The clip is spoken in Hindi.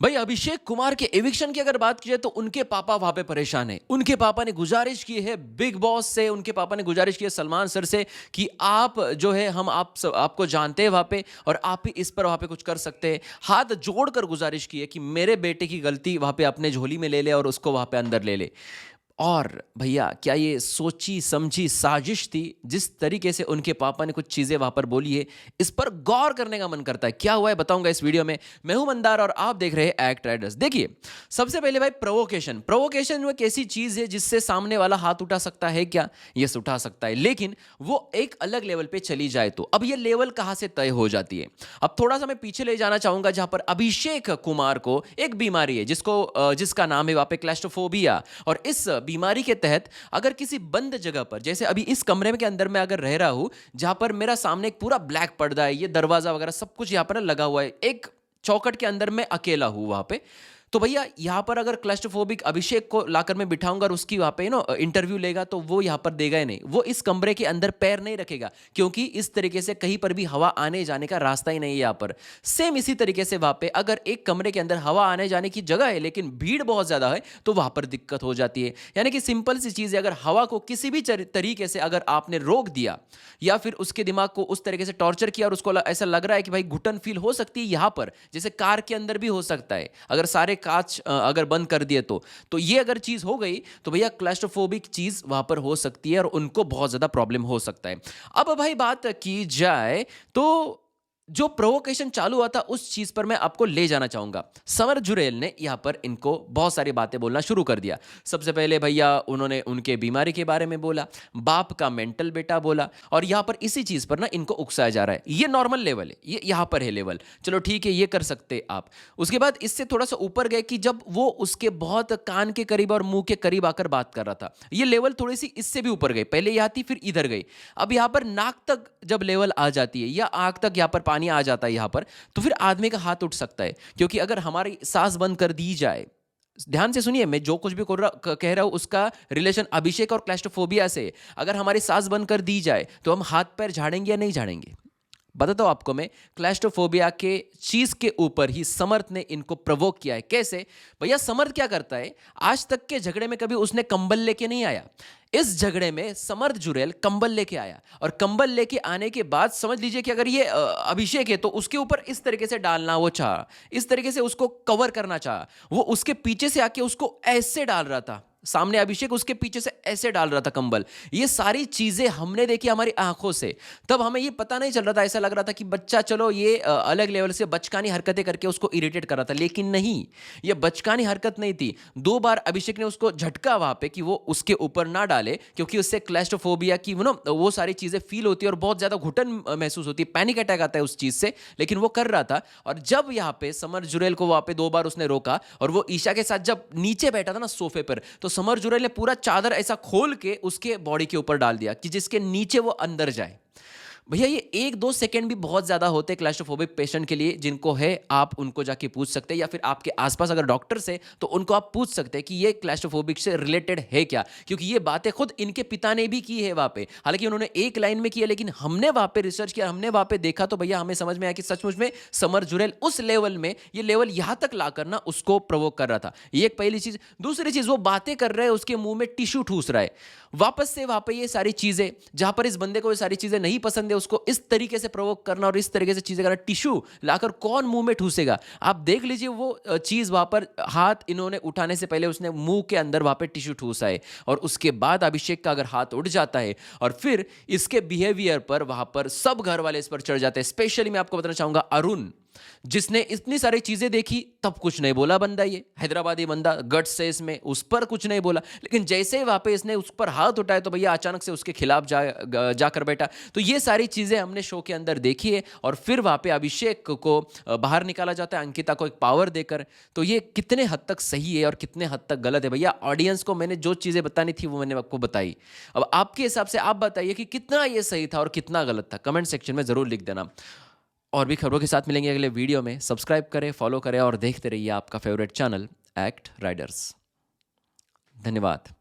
भाई अभिषेक कुमार के एविक्शन की अगर बात की जाए तो उनके पापा वहां पे परेशान है। उनके पापा ने गुजारिश की है बिग बॉस से, उनके पापा ने गुजारिश की है सलमान सर से कि आप जो है हम आपको जानते हैं वहां पे और आप ही इस पर वहां पे कुछ कर सकते हैं। हाथ जोड़कर गुजारिश की है कि मेरे बेटे की गलती वहां पे अपने झोली में ले ले और उसको वहां पे अंदर ले ले। और भैया क्या ये सोची समझी साजिश थी? जिस तरीके से उनके पापा ने कुछ चीजें वहां पर बोली है, इस पर गौर करने का मन करता है। क्या हुआ है बताऊंगा इस वीडियो में। मैं हूं मंदार और आप देख रहे हैं एक्ट राइडर्स। देखिए, सबसे पहले भाई प्रोवोकेशन। प्रोवोकेशन वो एक ऐसी चीज है जिससे सामने वाला हाथ उठा सकता है क्या? यस, उठा सकता है, लेकिन वो एक अलग लेवल पे चली जाए तो अब ये लेवल कहां से तय हो जाती है। अब थोड़ा सा मैं पीछे ले जाना चाहूंगा, जहां पर अभिषेक कुमार को एक बीमारी है जिसका नाम है वहां पे क्लैस्ट्रोफोबिया। और इस बीमारी के तहत अगर किसी बंद जगह पर, जैसे अभी इस कमरे के अंदर मैं अगर रह रहा हूं, जहां पर मेरा सामने एक पूरा ब्लैक पर्दा है, ये दरवाजा वगैरह सब कुछ यहां पर लगा हुआ है, एक चौकट के अंदर मैं अकेला हूं वहां पे, तो भैया यहां पर अगर क्लस्ट्रोफोबिक अभिषेक को लाकर मैं बिठाऊंगा और उसकी वहां पे इंटरव्यू लेगा, तो वो यहां पर देगा ही नहीं। वो इस कमरे के अंदर पैर नहीं रखेगा, क्योंकि इस तरीके से कहीं पर भी हवा आने जाने का रास्ता ही नहीं है यहां पर। सेम इसी तरीके से वहां पे अगर एक कमरे के अंदर हवा आने जाने की जगह है लेकिन भीड़ बहुत ज्यादा है, तो वहां पर दिक्कत हो जाती है। यानी कि सिंपल सी चीज है, अगर हवा को किसी भी तरीके से अगर आपने रोक दिया या फिर उसके दिमाग को उस तरीके से टॉर्चर किया और उसको ऐसा लग रहा है कि भाई घुटन फील हो सकती है यहां पर, जैसे कार के अंदर भी हो सकता है अगर सारे कांच अगर बंद कर दिए तो ये अगर चीज हो गई तो भैया क्लस्ट्रोफोबिक चीज वहां पर हो सकती है और उनको बहुत ज्यादा प्रॉब्लम हो सकता है। अब भाई बात की जाए तो जो प्रोवोकेशन चालू हुआ था उस चीज पर मैं आपको ले जाना चाहूंगा। समर जुरेल ने यहां पर इनको बहुत सारी बातें बोलना शुरू कर दिया। सबसे पहले भैया उन्होंने उनके बीमारी के बारे में बोला, बाप का मेंटल बेटा बोला, और यहां पर इसी चीज पर ना इनको उकसाया जा रहा है। ये नॉर्मल लेवल है, ये यहां पर है लेवल, चलो ठीक है, ये कर सकते आप। उसके बाद इससे थोड़ा सा ऊपर गए कि जब वो उसके बहुत कान के करीब और मुंह के करीब आकर बात कर रहा था, ये लेवल थोड़ी सी इससे भी ऊपर गई। पहले यहां थी फिर इधर गई। अब यहां पर नाक तक जब लेवल आ जाती है या आंख तक यहां पर पानी आ जाता है यहां पर, तो फिर आदमी का हाथ उठ सकता है। क्योंकि अगर हमारी सांस बंद कर दी जाए, ध्यान से सुनिए, मैं जो कुछ भी कह रहा हूं उसका रिलेशन अभिषेक और क्लैस्ट्रोफोबिया से है। अगर हमारी सांस बंद कर दी जाए तो हम हाथ पैर झाड़ेंगे या नहीं झाड़ेंगे? बताता हूं आपको मैं। क्लैस्ट्रोफोबिया के चीज के ऊपर ही समर्थ ने इनको प्रवोक किया है। कैसे? भैया समर्थ क्या करता है, आज तक के झगड़े में कभी उसने कंबल लेके नहीं आया। इस झगड़े में समर्थ जुरेल कंबल लेके आया, और कंबल लेके आने के बाद समझ लीजिए कि अगर ये अभिषेक है तो उसके ऊपर इस तरीके से डालना वो चाहा, इस तरीके से उसको कवर करना चाहा। वो उसके पीछे से आके उसको ऐसे डाल रहा था, सामने अभिषेक उसके पीछे से ऐसे डाल रहा था कंबल। ये सारी चीजें हमने देखी हमारी आंखों से। तब हमें ये पता नहीं चल रहा था, ऐसा लग रहा था कि बच्चा चलो ये अलग लेवल से बचकानी हरकतें करके उसको इरिटेट कर रहा था, लेकिन नहीं, ये बचकानी हरकत नहीं थी। 2 बार अभिषेक ने उसको झटका वहां पे कि वो उसके ऊपर ना डाले, क्योंकि उससे क्लैस्ट्रोफोबिया की वो सारी चीजें फील होती है और बहुत ज्यादा घुटन महसूस होती है, पैनिक अटैक आता है उस चीज से। लेकिन वो कर रहा था, और जब यहाँ पे समर जुरेल को वहां पे 2 बार उसने रोका और वो ईशा के साथ जब नीचे बैठा था ना सोफे पर, तो समर जुरेल ने पूरा चादर ऐसा खोल के उसके बॉडी के ऊपर डाल दिया कि जिसके नीचे वो अंदर जाए। भैया ये 1-2 सेकंड भी बहुत ज्यादा होते हैं क्लैस्ट्रोफोबिक पेशेंट के लिए। जिनको है आप उनको जाके पूछ सकते हैं, या फिर आपके आसपास अगर डॉक्टर से तो उनको आप पूछ सकते हैं कि ये क्लैस्ट्रोफोबिक से रिलेटेड है क्या, क्योंकि ये बातें खुद इनके पिता ने भी की है वहां पे। हालांकि उन्होंने एक लाइन में किया, लेकिन हमने वहां पे रिसर्च किया, हमने वहां पे देखा, तो भैया हमें समझ में आया कि सचमुच में समर जुरेल उस लेवल में, ये लेवल यहां तक ला करना उसको प्रोवोक कर रहा था। ये एक पहली चीज। दूसरी चीज, वो बातें कर रहे हैं, उसके मुंह में टिश्यू ठूस रहा है वापस से वहां पे। ये सारी चीजें जहां पर इस बंदे को ये सारी चीजें नहीं पसंद है, उसको इस तरीके से प्रोवोक करना और इस तरीके से चीजें करना, टिश्यू लाकर कौन मुंह में ठूसेगा? आप देख लीजिए वो चीज वहां पर, हाथ इन्होंने उठाने से पहले उसने मुंह के अंदर वहां पे टिश्यू ठूसा है, और उसके बाद अभिषेक का अगर हाथ उठ जाता है और फिर इसके बिहेवियर पर वहां पर सब घर वाले इस पर चढ़ जाते हैं। स्पेशली मैं आपको बताना चाहूंगा अरुण, जिसने इतनी सारी चीजें देखी, तब कुछ नहीं बोला बंदा, ये हैदराबादी बंदा गट्स से इसमें, उस पर कुछ नहीं बोला। लेकिन जैसे ही वहां पे इसने उस पर हाथ उठाया तो भैया अचानक से उसके खिलाफ जाकर बैठा। तो ये सारी चीजें हमने शो के अंदर देखी है, और फिर वहां पे अभिषेक को बाहर निकाला जाता है अंकिता को एक पावर देकर। तो ये कितने हद तक सही है और कितने हद तक गलत है? भैया ऑडियंस को मैंने जो चीजें बतानी थी वो मैंने आपको बताई। अब आपके हिसाब से आप बताइए कि कितना ये सही था और कितना गलत था, कमेंट सेक्शन में जरूर लिख देना। और भी खबरों के साथ मिलेंगे अगले वीडियो में। सब्सक्राइब करें, फॉलो करें और देखते रहिए आपका फेवरेट चैनल एक्ट राइडर्स। धन्यवाद।